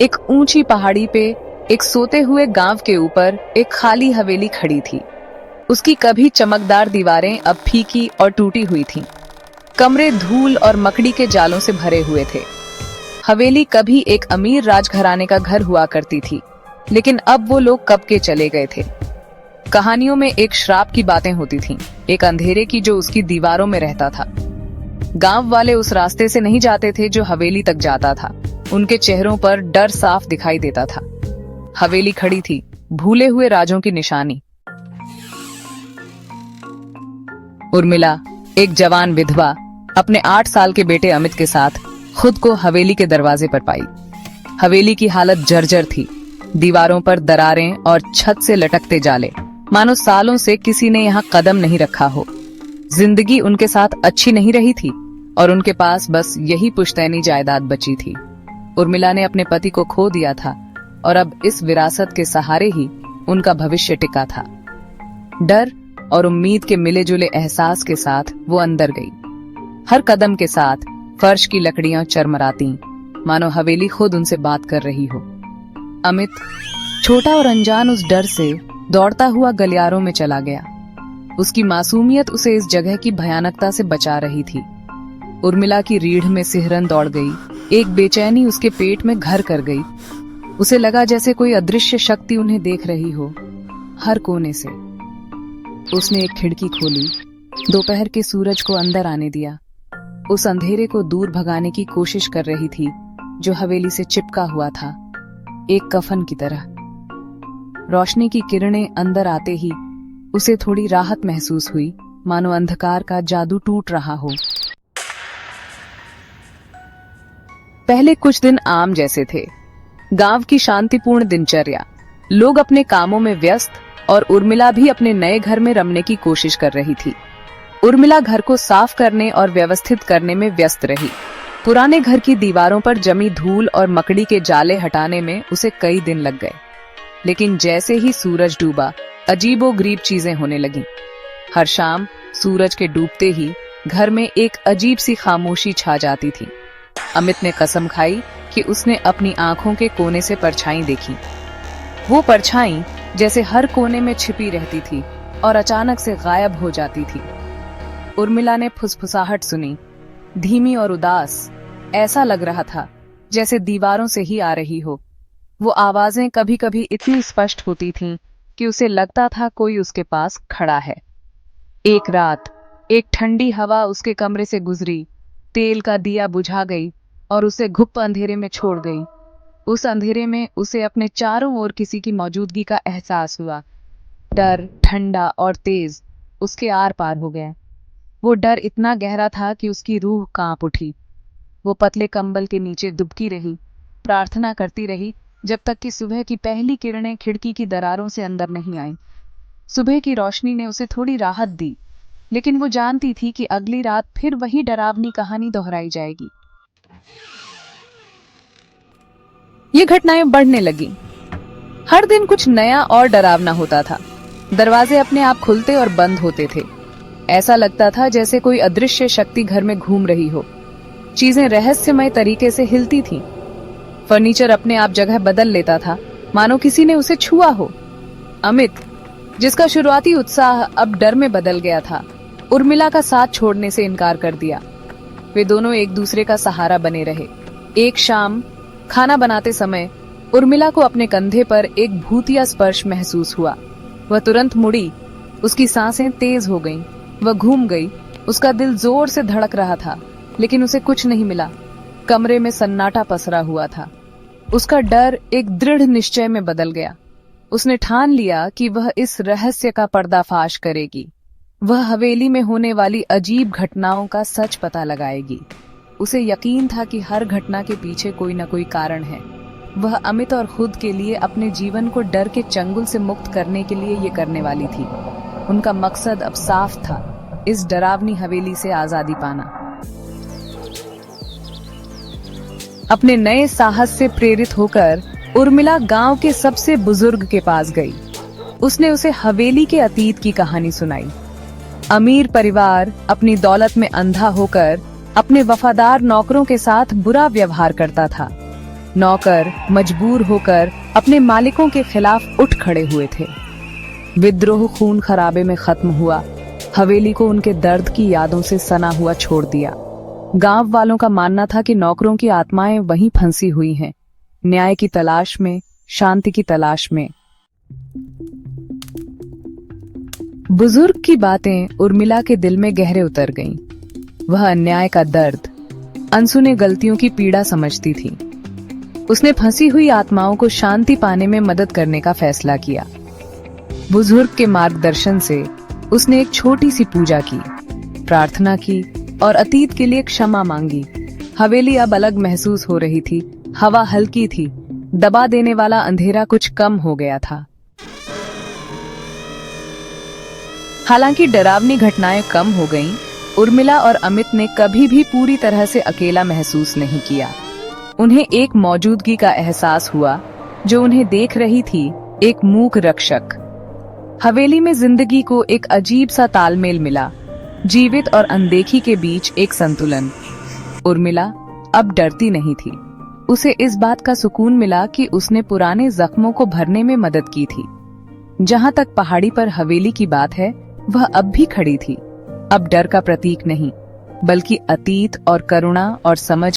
एक ऊंची पहाड़ी पे एक सोते हुए गांव के ऊपर एक खाली हवेली खड़ी थी। उसकी कभी चमकदार दीवारें अब फीकी और टूटी हुई थीं। कमरे धूल और मकड़ी के जालों से भरे हुए थे। हवेली कभी एक अमीर राजघराने का घर हुआ करती थी, लेकिन अब वो लोग कब के चले गए थे। कहानियों में एक श्राप की बातें होती थीं, एक अंधेरे की जो उसकी दीवारों में रहता था। गांव वाले उस रास्ते से नहीं जाते थे जो हवेली तक जाता था। उनके चेहरों पर डर साफ दिखाई देता था। हवेली खड़ी थी, भूले हुए राजों की निशानी। उर्मिला, एक जवान विधवा, अपने 8 साल के बेटे अमित के साथ खुद को हवेली के दरवाजे पर पाई। हवेली की हालत जर्जर थी। दीवारों पर दरारें और छत से लटकते जाले, मानो सालों से किसी ने यहाँ कदम नहीं रखा हो। जिंदगी उनके साथ अच्छी नहीं रही थी और उनके पास बस यही पुश्तैनी जायदाद बची थी। उर्मिला ने अपने पति को खो दिया था और अब इस विरासत के सहारे ही उनका भविष्य टिका था। डर और उम्मीद के मिले जुले एहसास के साथ वो अंदर गई। हर कदम के साथ फर्श की लकड़ियां चरमराती, मानो हवेली खुद उनसे बात कर रही हो। अमित, छोटा और अनजान, उस डर से दौड़ता हुआ गलियारों में चला गया। उसकी मासूमियत उसे इस जगह की भयानकता से बचा रही थी। उर्मिला की रीढ़ में सिहरन दौड़ गई, एक बेचैनी उसके पेट में घर कर गई। उसे लगा जैसे कोई अदृश्य शक्ति उन्हें देख रही हो, हर कोने से। उसने एक खिड़की खोली, दोपहर के सूरज को अंदर आने दिया। उस अंधेरे को दूर भगाने की कोशिश कर रही थी जो हवेली से चिपका हुआ था, एक कफन की तरह। रोशनी की किरणें अंदर आते ही उसे थोड़ी राहत महसूस हुई, मानो अंधकार का जादू टूट रहा हो। पहले कुछ दिन आम जैसे थे। गांव की शांतिपूर्ण दिनचर्या, लोग अपने कामों में व्यस्त और उर्मिला भी अपने नए घर में रमने की कोशिश कर रही थी। उर्मिला घर को साफ करने और व्यवस्थित करने में व्यस्त रही। पुराने घर की दीवारों पर जमी धूल और मकड़ी के जाले हटाने में उसे कई दिन लग गए। लेकिन जैसे ही सूरज डूबा, अजीबोगरीब चीजें होने लगीं। हर शाम सूरज के डूबते ही घर में एक अजीब सी खामोशी छा जाती थी। अमित ने कसम खाई कि उसने अपनी आंखों के कोने से परछाई देखी। वो परछाई जैसे हर कोने में छिपी रहती थी और अचानक से गायब हो जाती थी। उर्मिला ने फुसफुसाहट सुनी, धीमी और उदास। ऐसा लग रहा था जैसे दीवारों से ही आ रही हो। वो आवाजें कभी कभी इतनी स्पष्ट होती थीं कि उसे लगता था कोई उसके पास खड़ा है। एक रात एक ठंडी हवा उसके कमरे से गुजरी, तेल का दिया बुझा गई और उसे घुप अंधेरे में छोड़ गई। उस अंधेरे में उसे अपने चारों ओर किसी की मौजूदगी का एहसास हुआ। डर, ठंडा और तेज, उसके आर पार हो गया। वो डर इतना गहरा था कि उसकी रूह कांप उठी। वो पतले कंबल के नीचे दुबकी रही, प्रार्थना करती रही, जब तक कि सुबह की पहली किरणें खिड़की की दरारों से अंदर नहीं आईं। सुबह की रोशनी ने उसे थोड़ी राहत दी, लेकिन वो जानती थी कि अगली रात फिर वही डरावनी कहानी दोहराई जाएगी। ये घटनाएं बढ़ने लगी। हर दिन कुछ नया और डरावना होता था। दरवाजे अपने आप खुलते और बंद होते थे। ऐसा लगता था जैसे कोई अदृश्य शक्ति घर में घूम रही हो। चीजें रहस्यमय तरीके से हिलती थीं। फर्नीचर अपने आप जगह बदल लेता था, मानो किसी ने उसे छुआ हो। अमित, जिसका शुरुआती उत्साह अब डर में बदल गया था, उर्मिला का साथ छोड़ने से इनकार कर दिया। वे दोनों एक दूसरे का सहारा बने रहे। एक शाम खाना बनाते समय उर्मिला को अपने कंधे पर एक भूतिया स्पर्श महसूस हुआ। वह तुरंत मुड़ी, उसकी सांसें तेज हो गईं। वह घूम गई। उसका दिल जोर से धड़क रहा था, लेकिन उसे कुछ नहीं मिला। कमरे में सन्नाटा पसरा हुआ था। उसका डर एक दृढ़ निश्चय में बदल गया। उसने ठान लिया कि वह इस रहस्य का पर्दाफाश करेगी। वह हवेली में होने वाली अजीब घटनाओं का सच पता लगाएगी। उसे यकीन था कि हर घटना के पीछे कोई न कोई कारण है। वह अमित और खुद के लिए, अपने जीवन को डर के चंगुल से मुक्त करने के लिए ये करने वाली थी। उनका मकसद अब साफ था, इस डरावनी हवेली से आजादी पाना। अपने नए साहस से प्रेरित होकर उर्मिला गांव के सबसे बुजुर्ग के पास गई। उसने उसे हवेली के अतीत की कहानी सुनाई। अमीर परिवार अपनी दौलत में अंधा होकर अपने वफादार नौकरों के साथ बुरा व्यवहार करता था। नौकर मजबूर होकर अपने मालिकों के खिलाफ उठ खड़े हुए थे। विद्रोह खून खराबे में खत्म हुआ, हवेली को उनके दर्द की यादों से सना हुआ छोड़ दिया। गांव वालों का मानना था कि नौकरों की आत्माएं वहीं फंसी हुई हैं, न्याय की तलाश में, शांति की तलाश में। बुजुर्ग की बातें उर्मिला के दिल में गहरे उतर गईं। वह अन्याय का दर्द, अनसुने गलतियों की पीड़ा समझती थी। उसने फंसी हुई आत्माओं को शांति पाने में मदद करने का फैसला किया। बुजुर्ग के मार्गदर्शन से उसने एक छोटी सी पूजा की, प्रार्थना की और अतीत के लिए क्षमा मांगी। हवेली अब अलग महसूस हो रही थी, हवा हल्की थी, दबा देने वाला अंधेरा कुछ कम हो गया था। हालांकि डरावनी घटनाएं कम हो गईं, उर्मिला और अमित ने कभी भी पूरी तरह से अकेला महसूस नहीं किया। उन्हें एक मौजूदगी का एहसास हुआ जो उन्हें देख रही थी, एक मूक रक्षक। हवेली में जिंदगी को एक अजीब सा तालमेल मिला, जीवित और अनदेखी के बीच एक संतुलन। उर्मिला अब डरती नहीं थी। उसे इस बात का सुकून मिला कि उसने पुराने जख्मों को भरने में मदद की थी। जहां तक पहाड़ी पर हवेली की बात है, वह अब भी खड़ी थी, अब डर का प्रतीक नहीं, बल्कि अतीत और करुणा और समझ